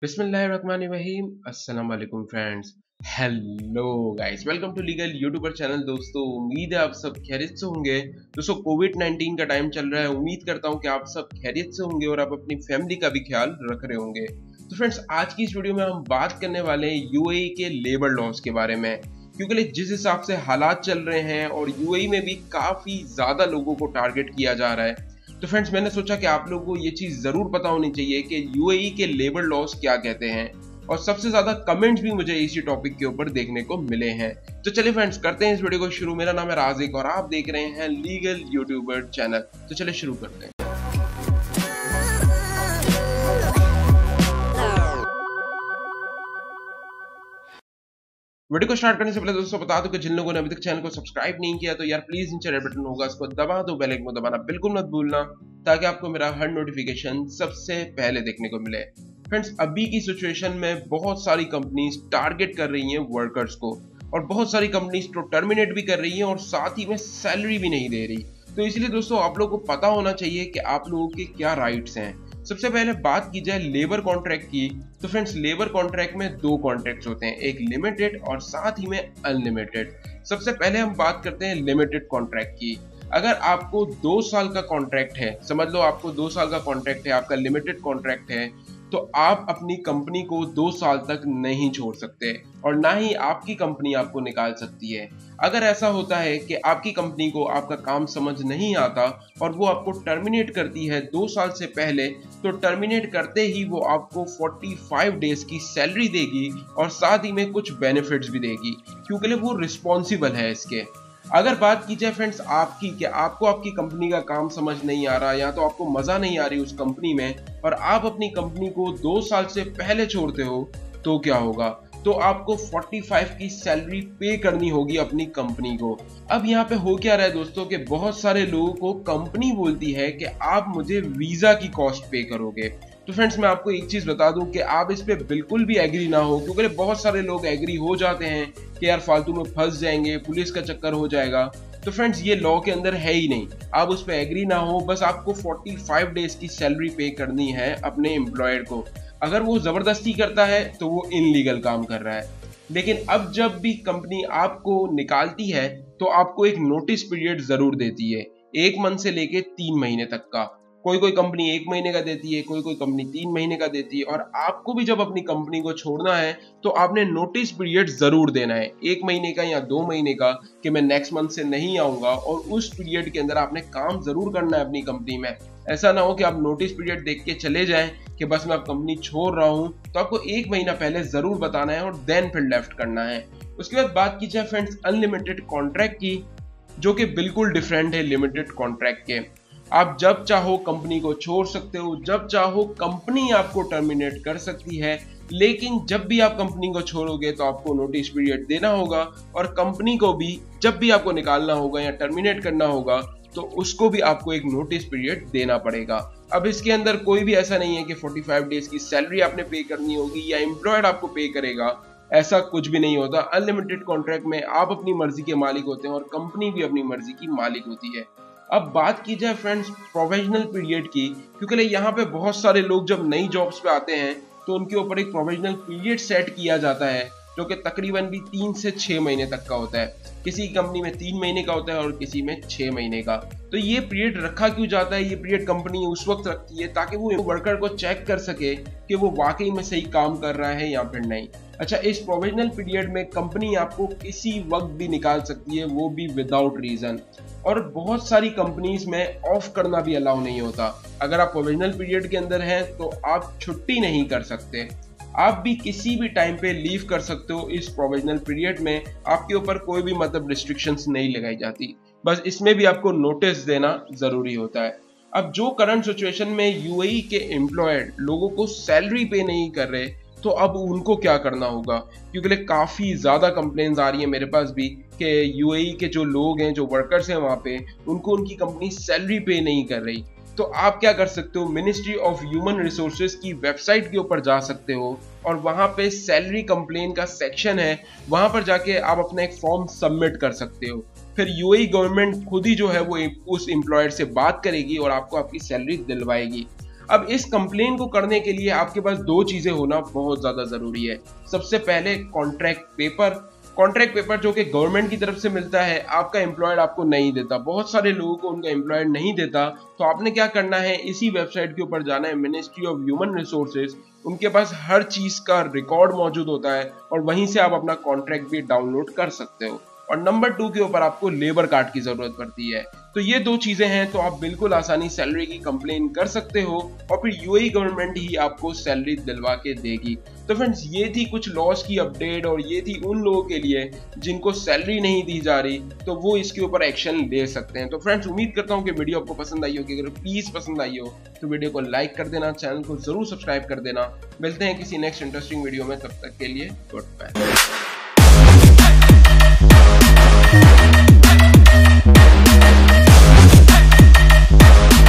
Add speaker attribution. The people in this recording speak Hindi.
Speaker 1: बिस्मिल्लाहिर्रहमानिर्रहीम। अस्सलाम वालेकुम friends. Hello guys, welcome to legal YouTuber channel. दोस्तों उम्मीद है आप सब खैरियत से होंगे। दोस्तों कोविड-19 का टाइम चल रहा है, उम्मीद करता हूं कि आप सब खैरियत से होंगे और आप अपनी फैमिली का भी ख्याल रख रहे होंगे। तो फ्रेंड्स आज की इस वीडियो में हम बात करने वाले हैं यूएई के लेबर लॉज के बारे में, क्योंकि जिस हिसाब से हालात चल रहे हैं और यूएई में भी काफी ज्यादा लोगों को टारगेट किया जा रहा है, तो फ्रेंड्स मैंने सोचा कि आप लोगों को ये चीज जरूर पता होनी चाहिए कि यूएई के लेबर लॉज क्या कहते हैं। और सबसे ज्यादा कमेंट्स भी मुझे इसी टॉपिक के ऊपर देखने को मिले हैं। तो चलिए फ्रेंड्स करते हैं इस वीडियो को शुरू। मेरा नाम है राजिक और आप देख रहे हैं लीगल यूट्यूबर चैनल। तो चलिए शुरू करते हैं। वीडियो को स्टार्ट करने से पहले दोस्तों बता दूं कि जिन लोगों ने अभी तक चैनल को सब्सक्राइब नहीं किया तो यार प्लीज नीचे रेड बटन होगा, उसको दबा दो, बेल आइकन को दबाना बिल्कुल मत भूलना, ताकि आपको मेरा हर नोटिफिकेशन सबसे पहले देखने को मिले। फ्रेंड्स अभी की सिचुएशन में बहुत सारी कंपनीज टारगेट कर रही हैं वर्कर्स को, और बहुत सारी कंपनीज तो टर्मिनेट भी कर रही हैं और साथ ही में सैलरी भी नहीं दे रही। तो इसलिए दोस्तों आप लोगों को पता होना चाहिए कि आप लोगों के क्या राइट्स हैं। सबसे पहले बात की जाए लेबर कॉन्ट्रैक्ट की, तो फ्रेंड्स लेबर कॉन्ट्रैक्ट में दो कॉन्ट्रैक्ट्स होते हैं, एक लिमिटेड और साथ ही में अनलिमिटेड। सबसे पहले हम बात करते हैं लिमिटेड कॉन्ट्रैक्ट की। अगर आपको 2 साल का कॉन्ट्रैक्ट है, समझ लो आपको 2 साल का कॉन्ट्रैक्ट है, आपका लिमिटेड कॉन्ट्रैक्ट है, तो आप अपनी कंपनी को 2 साल तक नहीं छोड़ सकते और ना ही आपकी कंपनी आपको निकाल सकती है। अगर ऐसा होता है कि आपकी कंपनी को आपका काम समझ नहीं आता और वो आपको टर्मिनेट करती है 2 साल से पहले, तो टर्मिनेट करते ही वो आपको 45 डेज की सैलरी देगी और साथ ही में कुछ बेनिफिट्स भी देगी, क्योंकि वो रिस्पॉन्सिबल है इसके। अगर बात की जाए फ्रेंड्स आपकी, कि आपको आपकी कंपनी का काम समझ नहीं आ रहा या तो आपको मजा नहीं आ रही उस कंपनी में और आप अपनी कंपनी को 2 साल से पहले छोड़ते हो, तो क्या होगा? तो आपको 45 की सैलरी पे करनी होगी अपनी कंपनी को। अब यहाँ पे हो क्या रहा है दोस्तों कि बहुत सारे लोगों को कंपनी बोलती है कि आप मुझे वीजा की कॉस्ट पे करोगे। तो फ्रेंड्स मैं आपको एक चीज बता दूं कि आप इस पे बिल्कुल भी एग्री ना हो, क्योंकि बहुत सारे लोग एग्री हो जाते हैं कि यार फालतू में फंस जाएंगे, पुलिस का चक्कर हो जाएगा। तो फ्रेंड्स ये लॉ के अंदर है ही नहीं, आप उस पर एग्री ना हो। बस आपको 45 डेज की सैलरी पे करनी है अपने एम्प्लॉयर को। अगर वो जबरदस्ती करता है तो वो इनलीगल काम कर रहा है। लेकिन अब जब भी कंपनी आपको निकालती है तो आपको एक नोटिस पीरियड जरूर देती है, 1 मंथ से लेके 3 महीने तक का। कोई कोई कंपनी 1 महीने का देती है, कोई कोई कंपनी 3 महीने का देती है। और आपको भी जब अपनी कंपनी को छोड़ना है तो आपने नोटिस पीरियड जरूर देना है, 1 महीने का या 2 महीने का, कि मैं नेक्स्ट मंथ से नहीं आऊंगा। और उस पीरियड के अंदर आपने काम जरूर करना है अपनी कंपनी में। ऐसा ना हो कि आप नोटिस पीरियड देख के चले जाएं कि बस मैं अब कंपनी छोड़ रहा हूं, तो आपको 1 महीना पहले जरूर बताना है और देन फिर लेफ्ट करना है। उसके बाद बात की जाए फ्रेंड्स अनलिमिटेड कॉन्ट्रैक्ट की, जो कि बिल्कुल डिफरेंट है लिमिटेड कॉन्ट्रैक्ट के। आप जब चाहो कंपनी को छोड़ सकते हो, जब चाहो कंपनी आपको टर्मिनेट कर सकती है, लेकिन जब भी आप कंपनी को छोड़ोगे तो आपको नोटिस पीरियड देना होगा। और कंपनी को भी जब भी आपको निकालना होगा या टर्मिनेट करना होगा तो उसको भी आपको एक नोटिस पीरियड देना पड़ेगा। अब इसके अंदर कोई भी ऐसा नहीं है कि 45 डेज की सैलरी आपने पे करनी होगी या एम्प्लॉयड आपको पे करेगा, ऐसा कुछ भी नहीं होता। अनलिमिटेड कॉन्ट्रैक्ट में आप अपनी मर्जी के मालिक होते हैं और कंपनी भी अपनी मर्जी की मालिक होती है। अब बात की जाए फ्रेंड्स प्रोविजनल पीरियड की, क्योंकि यहाँ पे बहुत सारे लोग जब नई जॉब्स पे आते हैं तो उनके ऊपर एक प्रोविजनल पीरियड सेट किया जाता है, जो कि तकरीबन भी 3 से 6 महीने तक का होता है। किसी कंपनी में 3 महीने का होता है और किसी में 6 महीने का। तो ये पीरियड रखा क्यों जाता है? ये पीरियड कंपनी उस वक्त रखती है ताकि वो वर्कर को चेक कर सके कि वो वाकई में सही काम कर रहा है या फिर नहीं। अच्छा, इस प्रोविजनल पीरियड में कंपनी आपको किसी वक्त भी निकाल सकती है, वो भी विदाउट रीजन। और बहुत सारी कंपनीज में ऑफ करना भी अलाउ नहीं होता। अगर आप प्रोविजनल पीरियड के अंदर हैं तो आप छुट्टी नहीं कर सकते, आप भी किसी भी टाइम पे लीव कर सकते हो। इस प्रोविजनल पीरियड में आपके ऊपर कोई भी मतलब रिस्ट्रिक्शंस नहीं लगाई जाती, बस इसमें भी आपको नोटिस देना जरूरी होता है। अब जो करंट सिचुएशन में यूएई के एम्प्लॉयड लोगों को सैलरी पे नहीं कर रहे, तो अब उनको क्या करना होगा? क्योंकि काफी ज्यादा कंप्लेंट्स आ रही है मेरे पास भी कि यूएई के जो लोग हैं, जो वर्कर्स हैं वहां पे, उनको उनकी कंपनी सैलरी पे नहीं कर रही। तो आप क्या कर सकते हो, मिनिस्ट्री ऑफ ह्यूमन रिसोर्सेज की वेबसाइट के ऊपर जा सकते हो और वहां पे सैलरी कंप्लेन का सेक्शन है, वहां पर जाके आप अपना एक फॉर्म सबमिट कर सकते हो। फिर यूएई गवर्नमेंट खुद ही जो है वो उस एम्प्लॉयर से बात करेगी और आपको आपकी सैलरी दिलवाएगी। अब इस कंप्लेन को करने के लिए आपके पास दो चीजें होना बहुत ज्यादा जरूरी है। सबसे पहले कॉन्ट्रैक्ट पेपर जो कि गवर्नमेंट की तरफ से मिलता है, आपका एम्प्लॉयड आपको नहीं देता, बहुत सारे लोगों को उनका एम्प्लॉयड नहीं देता। तो आपने क्या करना है, इसी वेबसाइट के ऊपर जाना है, मिनिस्ट्री ऑफ ह्यूमन रिसोर्सेज, उनके पास हर चीज का रिकॉर्ड मौजूद होता है और वहीं से आप अपना कॉन्ट्रैक्ट भी डाउनलोड कर सकते हो। और नंबर 2 के ऊपर आपको लेबर कार्ड की जरूरत पड़ती है। तो ये दो चीजें हैं, तो आप बिल्कुल आसानी सैलरी की कंप्लेन कर सकते हो और फिर यूएई गवर्नमेंट ही आपको सैलरी दिलवा के देगी। तो फ्रेंड्स, ये थी कुछ लॉस की अपडेट और ये थी उन लोगों के लिए जिनको सैलरी नहीं दी जा रही, तो वो इसके ऊपर एक्शन ले सकते हैं। तो फ्रेंड्स, उम्मीद करता हूँ कि वीडियो आपको पसंद आई होगी। अगर प्लीज पसंद आई हो तो वीडियो को लाइक कर देना, चैनल को जरूर सब्सक्राइब कर देना। मिलते हैं किसी नेक्स्ट इंटरेस्टिंग वीडियो में, तब तक के लिए गुड बाय।